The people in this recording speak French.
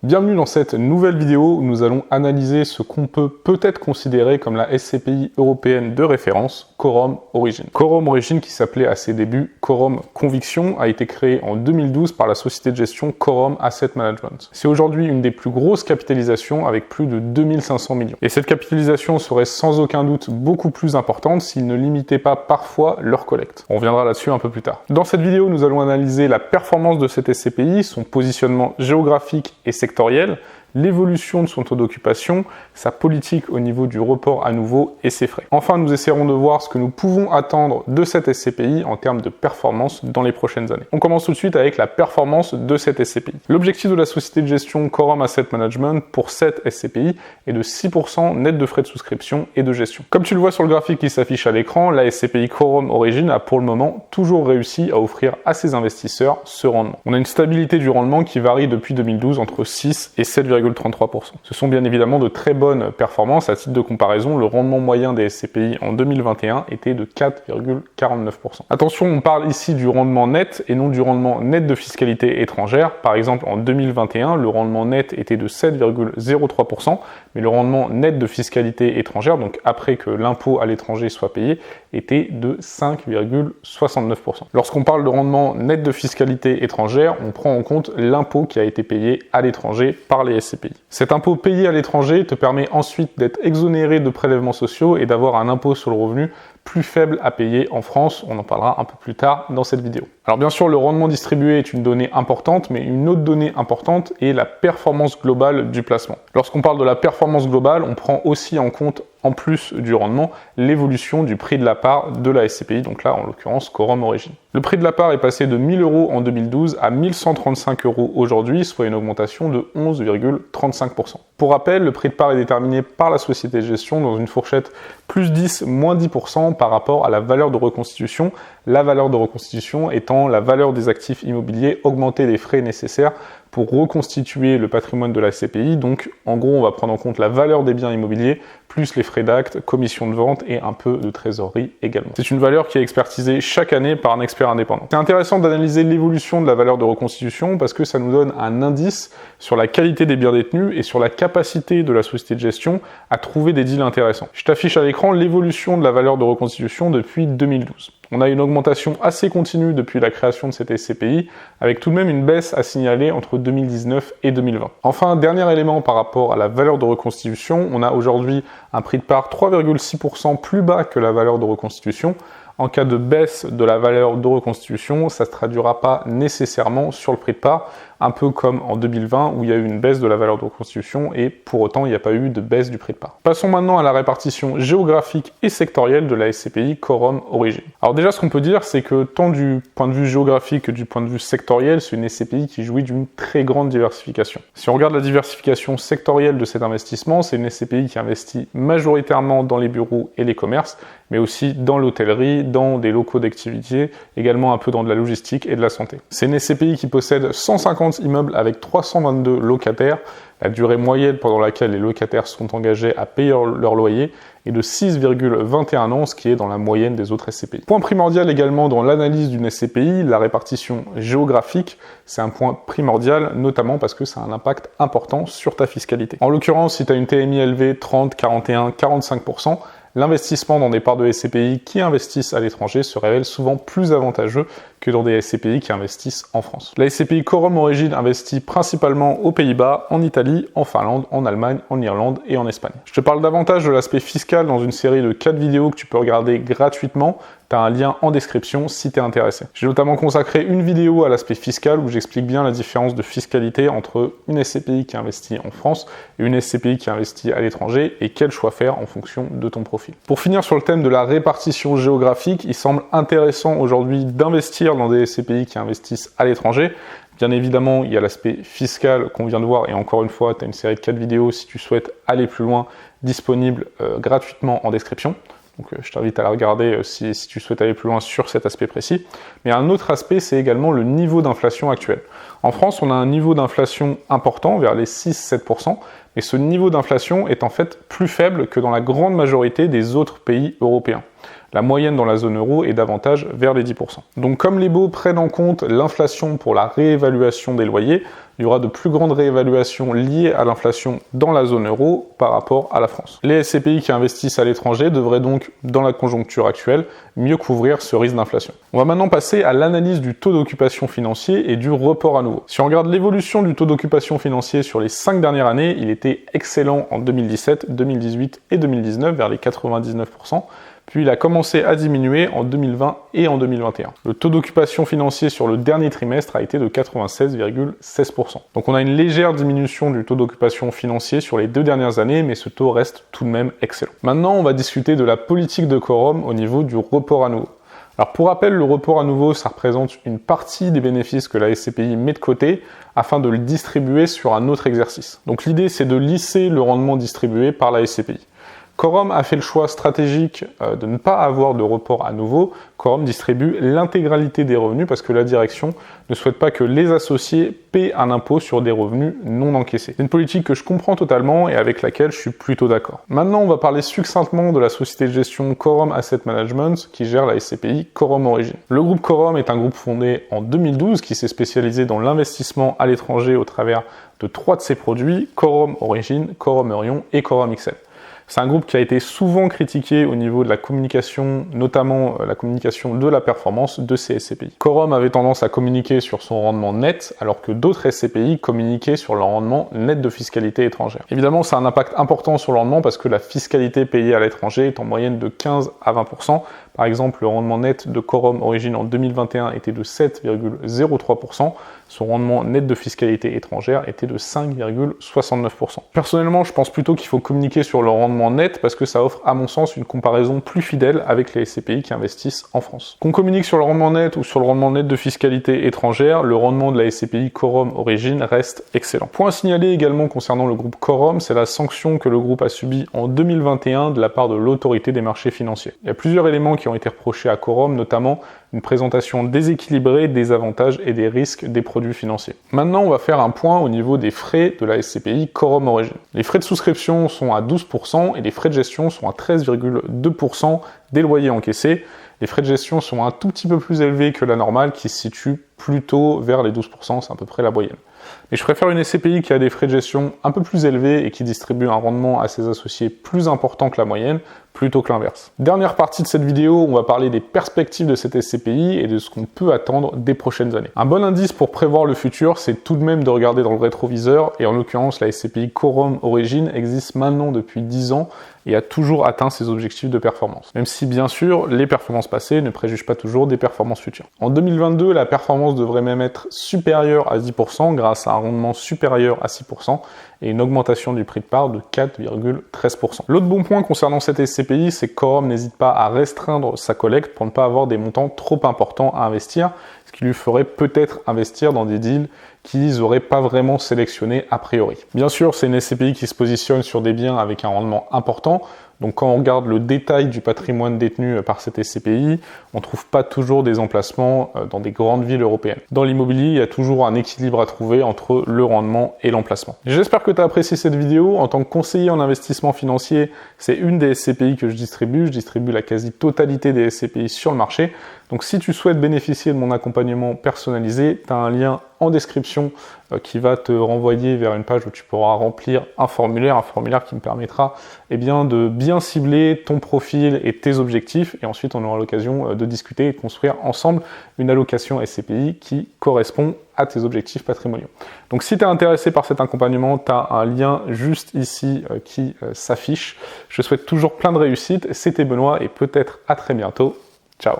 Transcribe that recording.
Bienvenue dans cette nouvelle vidéo où nous allons analyser ce qu'on peut peut-être considérer comme la SCPI européenne de référence, Quorum Origin. Quorum Origin, qui s'appelait à ses débuts Quorum Conviction, a été créé en 2012 par la société de gestion Quorum Asset Management. C'est aujourd'hui une des plus grosses capitalisations avec plus de 2500 millions. Et cette capitalisation serait sans aucun doute beaucoup plus importante s'ils ne limitaient pas parfois leur collecte. On reviendra là-dessus un peu plus tard. Dans cette vidéo, nous allons analyser la performance de cette SCPI, son positionnement géographique et sectoriel, l'évolution de son taux d'occupation, sa politique au niveau du report à nouveau et ses frais. Enfin, nous essaierons de voir ce que nous pouvons attendre de cette SCPI en termes de performance dans les prochaines années. On commence tout de suite avec la performance de cette SCPI. L'objectif de la société de gestion Quorum Asset Management pour cette SCPI est de 6% net de frais de souscription et de gestion. Comme tu le vois sur le graphique qui s'affiche à l'écran, la SCPI Quorum Origin a pour le moment toujours réussi à offrir à ses investisseurs ce rendement. On a une stabilité du rendement qui varie depuis 2012 entre 6 et 7,33%. Ce sont bien évidemment de très bonnes performances. À titre de comparaison, le rendement moyen des SCPI en 2021 était de 4,49%. Attention, on parle ici du rendement net et non du rendement net de fiscalité étrangère. Par exemple, en 2021, le rendement net était de 7,03%, mais le rendement net de fiscalité étrangère, donc après que l'impôt à l'étranger soit payé, était de 5,69%. Lorsqu'on parle de rendement net de fiscalité étrangère, on prend en compte l'impôt qui a été payé à l'étranger par les SCPI. Cet impôt payé à l'étranger te permet ensuite d'être exonéré de prélèvements sociaux et d'avoir un impôt sur le revenu plus faible à payer en France. On en parlera un peu plus tard dans cette vidéo. Alors bien sûr, le rendement distribué est une donnée importante, mais une autre donnée importante est la performance globale du placement. Lorsqu'on parle de la performance globale, on prend aussi en compte, en plus du rendement, l'évolution du prix de la part de la SCPI, donc là en l'occurrence Quorum Origin. Le prix de la part est passé de 1000 € en 2012 à 1135 € aujourd'hui, soit une augmentation de 11,35%. Pour rappel, le prix de part est déterminé par la société de gestion dans une fourchette plus 10, moins 10% par rapport à la valeur de reconstitution, la valeur de reconstitution étant la valeur des actifs immobiliers augmentée des frais nécessaires pour reconstituer le patrimoine de la SCPI. Donc, en gros, on va prendre en compte la valeur des biens immobiliers, plus les frais d'acte, commission de vente et un peu de trésorerie également. C'est une valeur qui est expertisée chaque année par un expert indépendant. C'est intéressant d'analyser l'évolution de la valeur de reconstitution parce que ça nous donne un indice sur la qualité des biens détenus et sur la capacité de la société de gestion à trouver des deals intéressants. Je t'affiche à l'écran l'évolution de la valeur de reconstitution depuis 2012. On a une augmentation assez continue depuis la création de cette SCPI, avec tout de même une baisse à signaler entre 2019 et 2020. Enfin, dernier élément par rapport à la valeur de reconstitution, on a aujourd'hui un prix de part 3,6% plus bas que la valeur de reconstitution. En cas de baisse de la valeur de reconstitution, ça ne se traduira pas nécessairement sur le prix de part, un peu comme en 2020 où il y a eu une baisse de la valeur de reconstitution et pour autant il n'y a pas eu de baisse du prix de part. Passons maintenant à la répartition géographique et sectorielle de la SCPI Quorum Origin. Alors déjà, ce qu'on peut dire, c'est que tant du point de vue géographique que du point de vue sectoriel, c'est une SCPI qui jouit d'une très grande diversification. Si on regarde la diversification sectorielle de cet investissement, c'est une SCPI qui investit majoritairement dans les bureaux et les commerces, mais aussi dans l'hôtellerie, dans des locaux d'activité, également un peu dans de la logistique et de la santé. C'est une SCPI qui possède 150 immeubles avec 322 locataires. La durée moyenne pendant laquelle les locataires sont engagés à payer leur loyer est de 6,21 ans, ce qui est dans la moyenne des autres SCPI. Point primordial également dans l'analyse d'une SCPI, la répartition géographique. C'est un point primordial, notamment parce que ça a un impact important sur ta fiscalité. En l'occurrence, si tu as une TMI élevée 30, 41, 45%, l'investissement dans des parts de SCPI qui investissent à l'étranger se révèle souvent plus avantageux que dans des SCPI qui investissent en France. La SCPI Quorum Origin investit principalement aux Pays-Bas, en Italie, en Finlande, en Allemagne, en Irlande et en Espagne. Je te parle davantage de l'aspect fiscal dans une série de 4 vidéos que tu peux regarder gratuitement. Tu as un lien en description si tu es intéressé. J'ai notamment consacré une vidéo à l'aspect fiscal où j'explique bien la différence de fiscalité entre une SCPI qui investit en France et une SCPI qui investit à l'étranger et quel choix faire en fonction de ton profil. Pour finir sur le thème de la répartition géographique, il semble intéressant aujourd'hui d'investir dans des SCPI qui investissent à l'étranger. Bien évidemment, il y a l'aspect fiscal qu'on vient de voir et encore une fois, tu as une série de 4 vidéos si tu souhaites aller plus loin disponibles gratuitement en description. Donc je t'invite à la regarder si tu souhaites aller plus loin sur cet aspect précis. Mais un autre aspect, c'est également le niveau d'inflation actuel. En France, on a un niveau d'inflation important, vers les 6-7%, mais ce niveau d'inflation est en fait plus faible que dans la grande majorité des autres pays européens. La moyenne dans la zone euro est davantage vers les 10%. Donc comme les baux prennent en compte l'inflation pour la réévaluation des loyers, il y aura de plus grandes réévaluations liées à l'inflation dans la zone euro par rapport à la France. Les SCPI qui investissent à l'étranger devraient donc, dans la conjoncture actuelle, mieux couvrir ce risque d'inflation. On va maintenant passer à l'analyse du taux d'occupation financier et du report à nouveau. Si on regarde l'évolution du taux d'occupation financier sur les 5 dernières années, il était excellent en 2017, 2018 et 2019, vers les 99%. Puis il a commencé à diminuer en 2020 et en 2021. Le taux d'occupation financier sur le dernier trimestre a été de 96,16%. Donc on a une légère diminution du taux d'occupation financier sur les 2 dernières années, mais ce taux reste tout de même excellent. Maintenant, on va discuter de la politique de quorum au niveau du report à nouveau. Alors pour rappel, le report à nouveau, ça représente une partie des bénéfices que la SCPI met de côté afin de le distribuer sur un autre exercice. Donc l'idée, c'est de lisser le rendement distribué par la SCPI. Quorum a fait le choix stratégique de ne pas avoir de report à nouveau. Quorum distribue l'intégralité des revenus parce que la direction ne souhaite pas que les associés paient un impôt sur des revenus non encaissés. C'est une politique que je comprends totalement et avec laquelle je suis plutôt d'accord. Maintenant, on va parler succinctement de la société de gestion Quorum Asset Management qui gère la SCPI Quorum Origin. Le groupe Quorum est un groupe fondé en 2012 qui s'est spécialisé dans l'investissement à l'étranger au travers de 3 de ses produits, Quorum Origin, Quorum Eurion et Quorum XL. C'est un groupe qui a été souvent critiqué au niveau de la communication, notamment la communication de la performance de ces SCPI. Quorum avait tendance à communiquer sur son rendement net, alors que d'autres SCPI communiquaient sur leur rendement net de fiscalité étrangère. Évidemment, ça a un impact important sur le rendement parce que la fiscalité payée à l'étranger est en moyenne de 15 à 20%. Par exemple, le rendement net de Quorum Origin en 2021 était de 7,03%. Son rendement net de fiscalité étrangère était de 5,69%. Personnellement, je pense plutôt qu'il faut communiquer sur le rendement net parce que ça offre, à mon sens, une comparaison plus fidèle avec les SCPI qui investissent en France. Qu'on communique sur le rendement net ou sur le rendement net de fiscalité étrangère, le rendement de la SCPI Quorum Origin reste excellent. Point à signaler également concernant le groupe Quorum, c'est la sanction que le groupe a subie en 2021 de la part de l'autorité des marchés financiers. Il y a plusieurs éléments qui ont été reprochés à Quorum, notamment une présentation déséquilibrée des avantages et des risques des produits financiers. Maintenant, on va faire un point au niveau des frais de la SCPI Quorum Origin. Les frais de souscription sont à 12% et les frais de gestion sont à 13,2% des loyers encaissés. Les frais de gestion sont un tout petit peu plus élevés que la normale qui se situe plutôt vers les 12%, c'est à peu près la moyenne. Mais je préfère une SCPI qui a des frais de gestion un peu plus élevés et qui distribue un rendement à ses associés plus important que la moyenne, plutôt que l'inverse. Dernière partie de cette vidéo, on va parler des perspectives de cette SCPI et de ce qu'on peut attendre des prochaines années. Un bon indice pour prévoir le futur, c'est tout de même de regarder dans le rétroviseur, et en l'occurrence, la SCPI Quorum Origin existe maintenant depuis 10 ans et a toujours atteint ses objectifs de performance. Même si, bien sûr, les performances passées ne préjugent pas toujours des performances futures. En 2022, la performance devrait même être supérieure à 10% grâce à un rendement supérieur à 6% et une augmentation du prix de part de 4,13%. L'autre bon point concernant cette SCPI, c'est que Quorum n'hésite pas à restreindre sa collecte pour ne pas avoir des montants trop importants à investir, ce qui lui ferait peut-être investir dans des deals qu'ils n'auraient pas vraiment sélectionnés a priori. Bien sûr, c'est une SCPI qui se positionne sur des biens avec un rendement important. Donc quand on regarde le détail du patrimoine détenu par cette SCPI, on ne trouve pas toujours des emplacements dans des grandes villes européennes. Dans l'immobilier, il y a toujours un équilibre à trouver entre le rendement et l'emplacement. J'espère que tu as apprécié cette vidéo. En tant que conseiller en investissement financier, c'est une des SCPI que je distribue. Je distribue la quasi-totalité des SCPI sur le marché. Donc si tu souhaites bénéficier de mon accompagnement personnalisé, tu as un lien en description qui va te renvoyer vers une page où tu pourras remplir un formulaire qui me permettra de bien cibler ton profil et tes objectifs, et ensuite on aura l'occasion de discuter et de construire ensemble une allocation SCPI qui correspond à tes objectifs patrimoniaux. Donc si tu es intéressé par cet accompagnement, tu as un lien juste ici qui s'affiche. Je souhaite toujours plein de réussite. C'était Benoît et peut-être à très bientôt. Ciao.